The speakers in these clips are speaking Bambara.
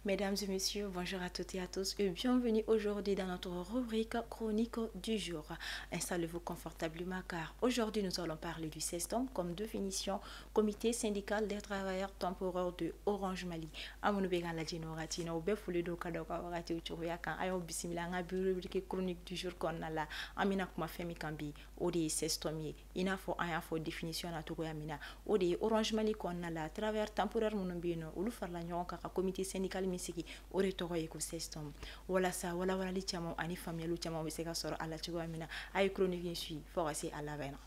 Mesdames et messieurs, bonjour à toutes et à tous et bienvenue aujourd'hui dans notre rubrique chronique du jour. Installez-vous confortablement car aujourd'hui nous allons parler du CESTOM comme définition Comité syndical des travailleurs temporaires de Orange Mali. Amounu be kan lajɛ wagati na u bɛ foli do ka dɔ ka wagati cogoya kan a y'aw bisimila an ka rubrique chronique du jour kɔnɔna la an bɛna kuma fɛn min kan bi o de ye CESTOM ye i n'a fɔ an y'a fɔ définition na cogoya min na o de ye Orange Mali kɔnɔna la travailleurs temporaires minnu bɛ yen nɔ olu farala ɲɔgɔn kan ka comité syndical min sigi o de tɔgɔ ye ko CESTOM walasa walawalali caman ani faamuyali caman bɛ se ka sɔrɔ a la cogoya min na a ye chronique in suit fo ka se a labɛn na.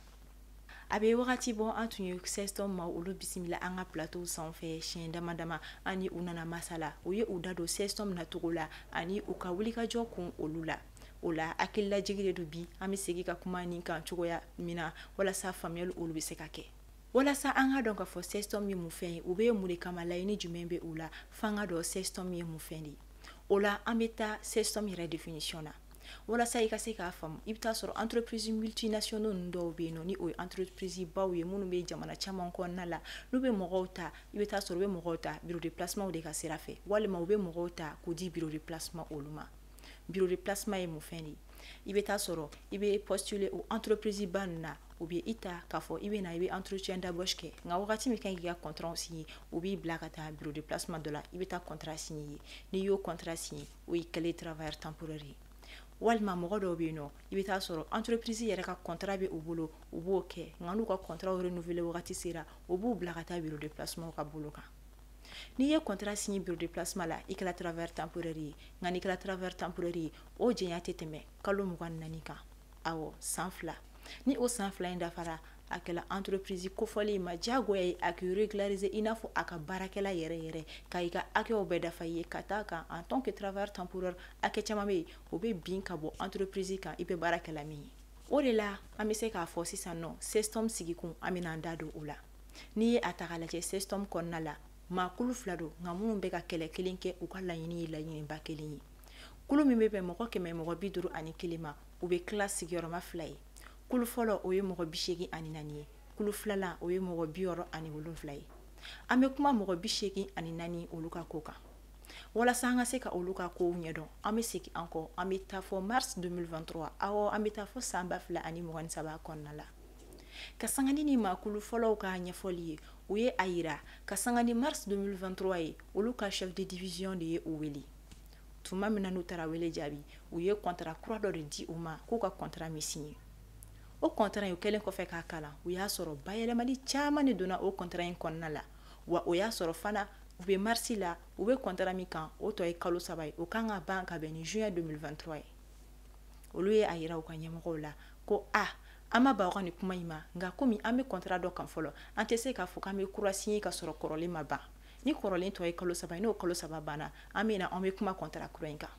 A bɛ wagati bɔ an tun ye CESTOM ma olu bisimila an ka plateau sanfɛ siɲɛ dama dama ani u nana masala u ye u da don CESTOM nacogo la ani u ka wulikajɔ kun olu la. O la hakililajigi de do bi an bɛ segin ka kuma nin kan cogoya min na walasa faamuyali olu bɛ se ka kɛ. Walasa an ka dɔn ka fɔ CESTOM ye mun fɛn ye u bɛ mun de kama laɲini jumɛn bɛ u la f'an ka dɔn CESTOM ye mun fɛn de ye. O la an bɛ taa CESTOM yɛrɛ définition na. Walasa i ka se k'a faamu i bɛ taa sɔrɔ entreprise multinationaux ninnu dɔw bɛ yen nɔ ni o ye entreprise baw ye minnu bɛ jamana caman kɔnɔna la n'u bɛ mɔgɔw ta i bɛ taa sɔrɔ u bɛ mɔgɔw ta bureau de placement de ka sira fɛ walima u bɛ mɔgɔw ta k'u di bureau de placement olu ma. Bureau de placement ye mun fɛn de ye i bɛ taa sɔrɔ i bɛ postuler o entreprise ba ninnu na u bɛ i ta k'a fɔ i bɛ na i bɛ entretien d'embauche kɛ nka wagati min kan k'i ka contrat signer u b'i bila ka taa bureau de placement dɔ la i bɛ taa contrat signer n'i y'o contrat signer o y'i kɛlen travailleur temporaire ye. Walima mɔgɔ dɔw bɛ yen nɔ i bɛ taa sɔrɔ entreprise yɛrɛ ka contrat bɛ u bolo u b'o kɛ nka n'u ka contrat renouveler wagati sera u b'u bila ka taa bureau de placement ka bolo kan. N'i ye contrat signer bureau de placement la i kɛra travailleur temporaire ye nka n'i kɛra travailleur temporaire ye o jɛnya tɛ tɛmɛ kalo 24 kan awɔ san 2 ni o san 2 in dafara a kɛla entreprise kofɔlen ma diyagoya ye a k'i régulariser i n'a fɔ a ka baarakɛla yɛrɛ ka i ka hakɛw bɛɛ dafa i ye ka taa kan en tant que travailleur temporaire hakɛ caman bɛ yen o bɛ bin ka bɔ entreprise kan i bɛ baarakɛla min ye. O de la an bɛ se k'a fɔ sisan nɔ CESTOM sigikun an bɛna an da don o la. N'i ye a ta k'a lajɛ CESTOM kɔnɔna la maakulu 2 don nka minnu bɛ ka kɛlɛ kelen kɛ u ka laɲini ye laɲiniba kelen ye. Kulu min bɛ bɛn mɔgɔ 100 mɔgɔ 51 ma u bɛ tila sigiyɔrɔma 2 ye. Kulu fɔlɔ o ye mɔgɔ 84 ye kulu filanan o ye mɔgɔ 67 ye. An bɛ kuma mɔgɔ 84 olu ka ko kan. Walasa an ka se ka olu ka kow ɲɛdɔn an bɛ segin an kɔ an bɛ taa fɔ mars 2023 awɔ an bɛ taa fɔ san 2023 kɔnɔna la. Ka sanga ni maakulu fɔlɔw ka ɲɛfɔli ye u ye a yira ka sanga ni mars 2023 ye olu ka chef de division de ye u wele. Tuma min na n'u taara wele jaabi u ye contrat kura dɔ de di u ma k'u ka contrat min signer. O contrat in u kɛlen kɔfɛ k'a kalan u y'a sɔrɔ bayɛlɛmali caman de donna o contrat in kɔnɔna la wa o y'a sɔrɔ fana u bɛ mars la u bɛ contrat min kan o tɔ ye kalo 3 ye o kan ka ban ka bɛn ni juin 2023 ye. Olu ye a yira u ka ɲɛmɔgɔw la ko an ma ban u ka nin kuma in ma nka komi an bɛ contrat dɔ kan fɔlɔ an tɛ se k'a fɔ k'an bɛ kura signer ka sɔrɔ kɔrɔlen ma ban ni kɔrɔlen tɔ ye kalo 3 ye n'o kalo 3 banna an bɛ na an bɛ kuma contrat kura in kan.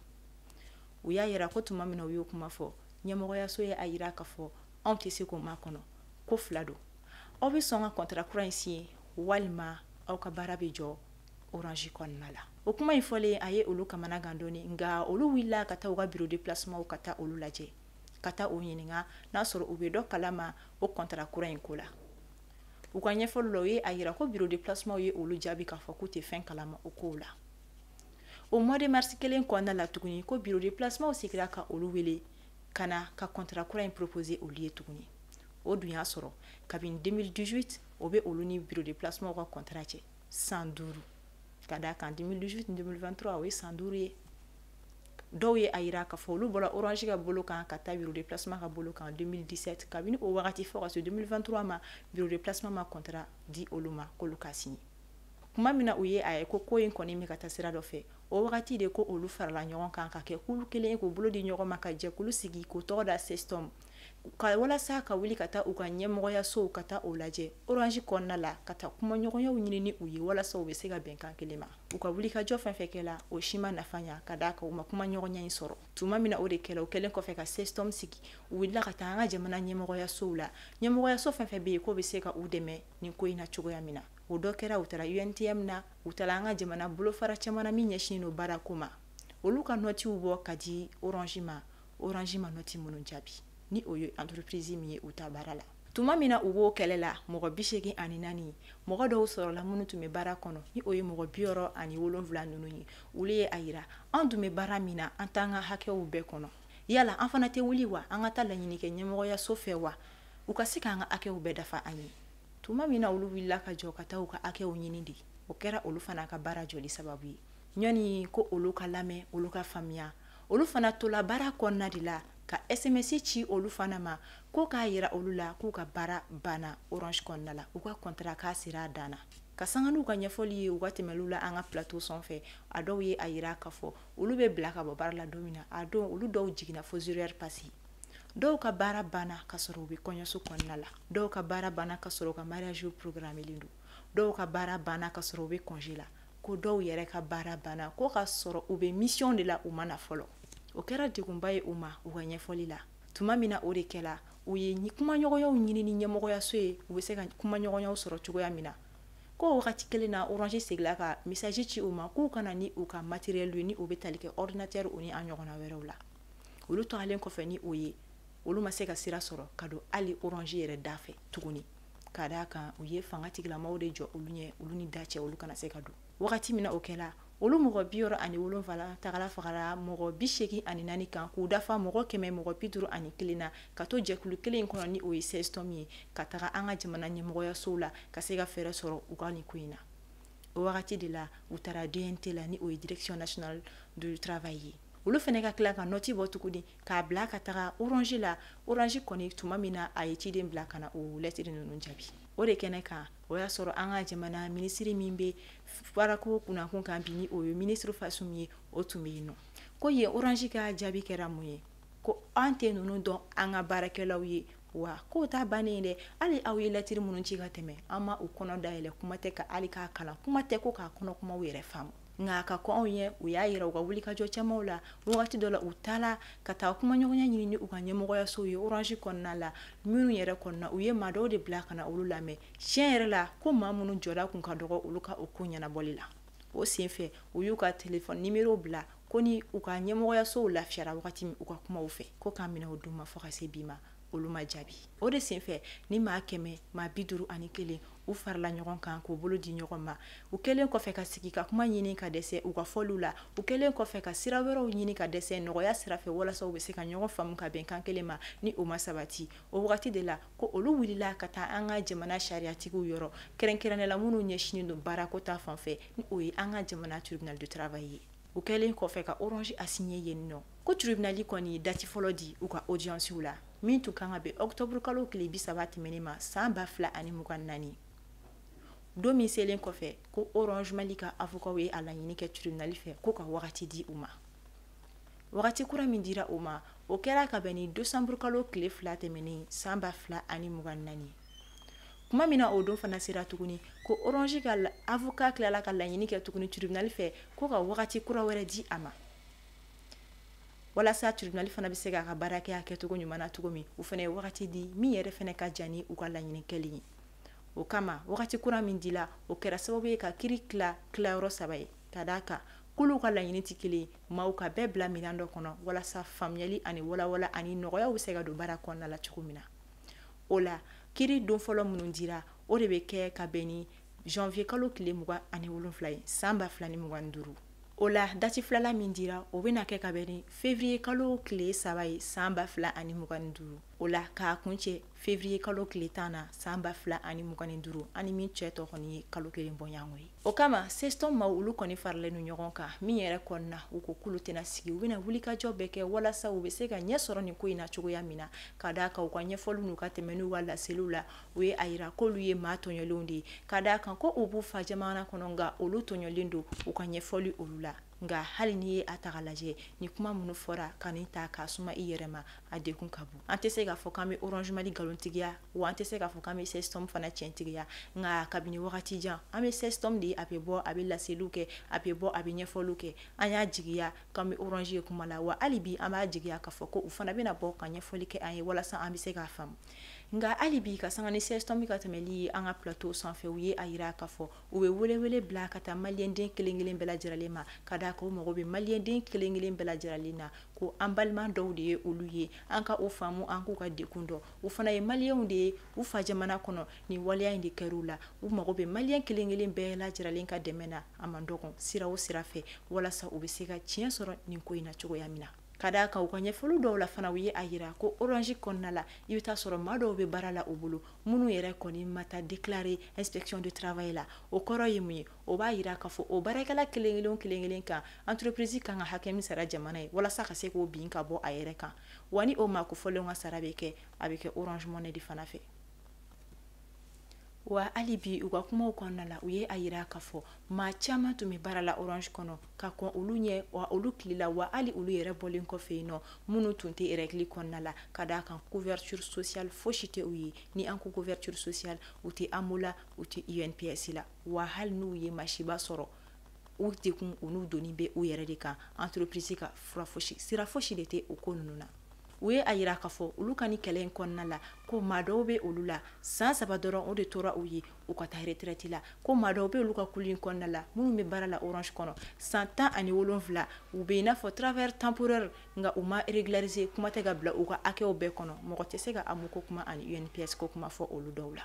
U y'a yira ko tuma min na u y'o kuma fɔ ɲɛmɔgɔyaso ye a yira k'a fɔ anw tɛ se k'o makɔnɔ ko 2 don aw bɛ sɔn ka contrat kura in signer walima aw ka baara bɛ jɔ Orange kɔnɔna la. O kuma in fɔlen a ye olu kamana gan dɔɔni nka olu wulila ka taa u ka bureau de placement ka taa olu lajɛ ka taa o ɲininka n'a sɔrɔ u bɛ dɔ kalama o contrat kura in ko la. U ka ɲɛfɔli la u ye a yira ko bureau de placement ye olu jaabi k'a fɔ k'u tɛ fɛn kalama o kow la. O mois de mars kelen kɔnɔna la tuguni ko bureau de placement segira ka olu wele ka na ka contrat kura in proposer olu ye tuguni. O dun y'a sɔrɔ kabini 2018 o bɛ olu ni bureau de placement ka contrat cɛ san 5 ka d'a kan 2018-2023 o ye san 5 ye. Dɔw ye a yira k'a fɔ olu bɔra Orange ka bolo kan ka taa bureau de placement ka bolo kan 2017 kabini o wagati fɔ ka se 2023 ma bureau de placement ma contrat di olu ma k'olu ka signer. Kuma min na u ye a ye ko in kɔni bɛ ka taa sira dɔ fɛ o wagati de ko olu farala ɲɔgɔn kan ka kɛ kulu kelen ye k'u bolo di ɲɔgɔn ma ka jɛkulu sigi k'o tɔgɔ da CESTOM ka walasa ka wuli ka taa u ka ɲɛmɔgɔyasow ka taa o lajɛ Orange kɔnɔna la ka taa kumaɲɔgɔnyaw ɲini ni u ye walasa u bɛ se ka bɛnkan kelen ma. U ka wulikajɔ fɛn fɛn kɛla o si ma nafa ɲa ka d'a kan u ma kumaɲɔgɔnya in sɔrɔ. Tuma min na o de kɛla u kɛlen kɔfɛ ka CESTOM sigi u wulila ka taa an ka jamana ɲɛmɔgɔyasow la ɲɛmɔgɔyaso fɛn fɛn bɛ yen k'o bɛ se ka u dɛmɛ nin ko in na cogoya min na. O dɔ kɛra u taara UNTM na u taara an ka jamana bolofara caman na min ɲɛsinnen don baarako ma olu ka notiw bɔ ka di Orange ma Orange ma noti minnu jaabi ni o ye entreprise min ye u ta baara la. tuma mina u b'o kɛlɛ la mɔgɔ 84 mɔgɔ dɔw sɔrɔla minnu tun bɛ baara kɔnɔ ni o ye mɔgɔ 67 ninnu ye olu ye a yira an tun bɛ baara min na an t'an ka hakɛw bɛɛ kɔnɔ yala an fana tɛ wuli wa an ka taa laɲini kɛ ɲɛmɔgɔyaso fɛ wa u ka se k'an ka hakɛw bɛɛ dafa an ye tuma mina olu wulila ka jɔ ka taa u ka hakɛw ɲini de o kɛra olu fana ka baara jɔli sababu ye ɲɔni ko olu ka lamɛn olu ka faamuya olu fana tola baara kɔnɔna de la ka SMS ci olu fana ma ko k'a yira olu la k'u ka baara banna Orange kɔnɔna la u ka contrat k'a sera a dan na ka sanga n'u ka ɲɛfɔli ye u ka tɛmɛlu la an ka plateau sanfɛ a dɔw ye a yira k'a fɔ olu bɛ bila ka bɔ baara la don min na a don olu dɔw jiginna fo 0h passé dɔw ka baara banna ka sɔrɔ u bɛ kɔɲɔso kɔnɔna la dɔw ka baara banna ka sɔrɔ u ka mariage programmé len don dɔw ka baara banna ka sɔrɔ u bɛ congé la ko dɔw yɛrɛ ka baara banna ko ka sɔrɔ u bɛ mission de la u ma na fɔlɔ o kɛra degunba ye u ma u ka ɲɛfɔli la tuma min na o de kɛla u ye kumaɲɔgɔnyaw ɲini ni ɲɛmɔgɔyaso ye u bɛ se ka kumaɲɔgɔnyaw sɔrɔ cogoya min na ko wagati kelen na Orange segila ka message ci u ma k'u kana ni u ka matériel ni u bɛ tali kɛ ordinateur u ni an ɲɔgɔnna wɛrɛw la olu tagalen kɔfɛ ni o ye olu ma se ka sira sɔrɔ ka don hali Orange yɛrɛ da fɛ tuguni ka d'a kan u ye fanga tigilamaw de jɔ olu ɲɛ olu ni da cɛ olu kana se ka don wagati min na o kɛla olu mɔgɔ 67 tagala fagara mɔgɔ 84 kan k'u dafa mɔgɔ 100 mɔgɔ 51 na ka to jɛkulu kelen kɔnɔ ni o ye 16 tɔm ye ka taga an ka jamana ɲɛmɔgɔyasow la ka se ka fɛɛrɛ sɔrɔ u ka nin ko in na o wagati de la u taara DNT la ni o ye Direction Nationale du Travail ye olu fɛnɛ ka tila ka noti bɔ tuguni k'a bila ka taga Orange la Orange kɔni tuma min na a ye ciden bila ka na o lettre ninnu jaabi o de kɛnɛ kan o y'a sɔrɔ an ka jamana ministre min bɛ baarako kunnakun kan bi ni o ye ministre Fasum ye o tun bɛ yen nɔ ko yen Orange ka jaabi kɛra mun ye ko an tɛ ninnu dɔn an ka baarakɛlaw ye wa k'o ta bannen dɛ hali aw ye lettre minnu ci ka tɛmɛ an ma u kɔnɔ dayɛlɛ kuma tɛ ka hali k'a kalan kuma tɛ ko k'a kɔnɔ kumaw yɛrɛ faamu nka ka kɔ anw ye u y'a yira u ka wulikajɔ camanw la wagati dɔ la u taala ka taa kumaɲɔgɔnya ɲini ni u ka ɲɛmɔgɔyaso ye Orange kɔnɔna la minnu yɛrɛ kɔnɔna u ye maa dɔw de bila ka na olu lamɛn tiɲɛ yɛrɛ la ko maa minnu jɔda kun ka dɔgɔ olu ka o ko ɲɛnabɔli la o senfɛ u y'u ka téléphone numéro bila ko ni u ka ɲɛmɔgɔyasow lafiyara wagati min u ka kumaw fɛ ko k'an minɛ o d'u ma fo ka se bi ma olu ma jaabi o de senfɛ ni maa 100 maa 51 u farala ɲɔgɔn kan k'u bolo di ɲɔgɔn ma u kɛlen kɔfɛ ka sigi ka kuma ɲini ka dɛsɛ u ka fɔliw la u kɛlen kɔfɛ ka sira wɛrɛw ɲini ka dɛsɛ nɔgɔya sira fɛ walasa u bɛ se ka ɲɔgɔn faamu ka bɛn kan kelen ma ni o ma sabati o wagati de la ko olu wulila ka taa an ka jamana sariyatigiw yɔrɔ kɛrɛnkɛrɛnnɛla minnu ɲɛsinen don baarako ta fanfɛ ni o ye an ka jamana tribunal de travail ye u kɛlen kɔfɛ ka Orange a signé yen nɔ ko tribunal kɔni dati fɔlɔ di u ka audience la min tun kan ka bɛn octobre kalo tile 30 tɛmɛnen ma san 2024 don min selen kɔfɛ ko Orange Mali ka avocat ye a laɲini kɛ tribunal fɛ ko ka wagati di u ma wagati kura min dira u ma o kɛra ka bɛn ni décembre kalo tile 2 tɛmɛnen san 2024 kuma min na o don fana sera tuguni ko Orange ka avocat tilala ka laɲini kɛ tuguni tribunal fɛ ko ka wagati kura wɛrɛ di a ma walasa tribunal fana bɛ se ka baara kɛ a kɛcogo ɲuman na cogo min u fana ye wagati di min yɛrɛ fana ka jani u ka laɲini kɛli ye o kama wagati kura min dila o kɛra sababu ye ka kiri tilayɔrɔ 3 ye ka d'a kan k'olu ka laɲini tɛ kelen maaw ka bɛɛ bila minɛn dɔ kɔnɔ walasa faamuyali ani walawala ani nɔgɔya bɛ se ka don baara kɔnɔna la cogo min na o la kiri don fɔlɔ minnu dira o de bɛ kɛ ka bɛn ni janvier kalo tile 27 ye san 2025 o la dati filala min dira o bɛna kɛ ka bɛn ni février kalo tile 3 ye san 2025 o la k'a kuncɛ février kalo tile 10 na san 2025 ani min cɛ tɔ kɔni ye kalo kelen bɔɲango ye o kama sexton ma olu kɔni faralen no ɲɔgɔn kan min yɛrɛ kɔnɔna u ko kulu tɛna sigi u bɛna wulikajɔ bɛɛ kɛ walasa u bɛ se ka ɲɛ sɔrɔ nin ko in na cogoya min na ka d'a kan u ka ɲɛfɔliw n'u ka tɛmɛ n'u ka laseliw la u ye a yira k'olu ye maa tɔɲɔlenw de ye ka d'a kan ko u b'u fa jamana kɔnɔ nka olu tɔɲɔlen don u ka ɲɛfɔli olu la nka hali n'i ye a ta ka lajɛ ni kuma minnu fɔra ka nin ta k'a suma i yɛrɛ ma a dekun ka bon an tɛ se k'a fɔ k'an bɛ Orange Mali galontigiya wa an tɛ se k'a fɔ k'an bɛ sexton fana tiɲɛtigiya nka kabini wagati jan an bɛ sexton de a bɛ bɔ a bɛ laseliw kɛ a bɛ bɔ a bɛ ɲɛfɔliw kɛ an y'a jigiya k'an bɛ Orange ye kuma la wa hali bi an b'a jigiya k'a fɔ ko u fana bɛna bɔ ka ɲɛfɔli kɛ an ye walasa an bɛ se k'a faamu nga alibi ka sanga ni system ka temeli anga plateau sans fe uye ayira ka fo u be wele bla ka ta malien den kelengelen bela jiralema kada ko mo be malien den kelengelen bela jiralina ko ambalman dawde oluye anka o famu anku ka dekundo u fana ye malien de u fa jamana kono ni waliya indi kerula u mo be malien kelengelen bela jiralen ka demena amandoko sira o sira fe wala sa u be se ka tien soro ni ko ina cogo yamina kada ka ukanye fulu dɔw la fana uye ayira ko orange konna la ibita soro ma dɔw be barala obulu munu yɛrɛ kɔni mata déclarer inspection du travail la o kɔrɔ ye mun ye o b'a yira ka fɔ o barakɛla kelen kan entreprise kan ka hakɛ min sara jamana ye walasa ka se k'o bin ka bɔ a yɛrɛ kan wani o ma ko fɔlen ka sara be kɛ a be kɛ orange money de fana fɛ wa alibi uga kuma kɔnɔna la u ye a yira ka fɔ maa caman tun bɛ baara la orange kɔnɔ ka kɔn olu ɲɛ wa olu kilila wa ali olu yɛrɛ bɔlen kɔfɛ yen nɔ minnu tun tɛ règle kɔnɔna la ka d'a kan couverture sociale fosi tɛ u ye ni an ko couverture sociale u tɛ amola u tɛ UNPS la wa hali n'u ye masiba sɔrɔ u dekun u n'u doni bɛ u yɛrɛ de kan entreprise ka sira fosi de tɛ o ko ninnu na u ye a yira ka fɔ olu ka ni kɛlɛ in kɔnɔna la ko maa dɔw bɛ olu la san 3 dɔrɔn o de tora u ye u ka taa retraite la ko maa dɔw bɛ olu ka kulu in kɔnɔna la minnu bɛ baara la orange kɔnɔ san 17 u bɛ i n'a fɔ travailleur temporaire nka u ma régulariser kuma tɛ ka bila u ka hakɛw bɛɛ kɔnɔ mɔgɔ tɛ se ka amu ko kuma ani UNPS ko kuma fɔ olu dɔw la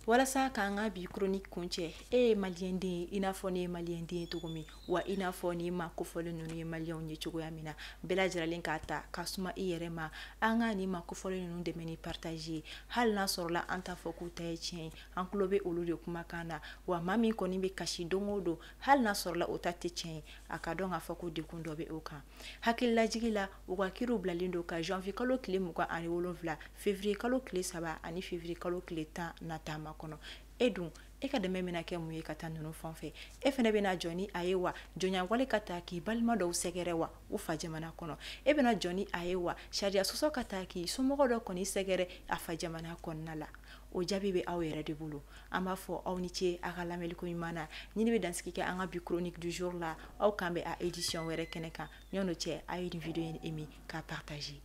walasa k'an ka bi chronique kuncɛ e ye malien den i n'a fɔ ne ye malien den cogo min wa i n'a fɔ ni ma kofɔlen ninnu ye malienw ye cogoya min na bɛɛ lajɛlen k'a ta ka suma i yɛrɛ ma an ka ni ma kofɔlen ninnu dɛmɛ ni partage hali n'a sɔrɔla an t'a fɔ k'u ta ye tiɲɛ ye an tulo bɛ olu de kumakan na wa maa min kɔni bɛ kasi don o don hali n'a sɔrɔla o ta tɛ tiɲɛ ye a ka dɔn k'a fɔ ko dekun dɔ bɛ o kan hakililajigi la u ka kiriw bilalen don ka janvier kalo tile 27 février kalo tile 3 ani février kalo tile 10 nata ma kɔnɔ e dun e ka dɛmɛ bɛna kɛ mun ye ka taa ninnu fan fɛ e fɛnɛ bɛna jɔ ni a ye wa jɔnya wale ka taa k'i balima dɔw sɛgɛrɛ wa u fa jamana kɔnɔ e bɛna jɔ ni a ye wa sariya sɔsɔ ka taa k'i somɔgɔ dɔ kɔni sɛgɛrɛ a fa jamana kɔnɔna la o jaabi bɛ aw yɛrɛ de bolo an b'a fɔ aw ni ce a ka lamɛliko ɲuman na ɲini bɛ dansigi kɛ an ka bi chronique du jour la aw kan bɛ a édition wɛrɛ kɛnɛ kan ɲɔgɔn cɛ a ye nin video in aimé k'a partager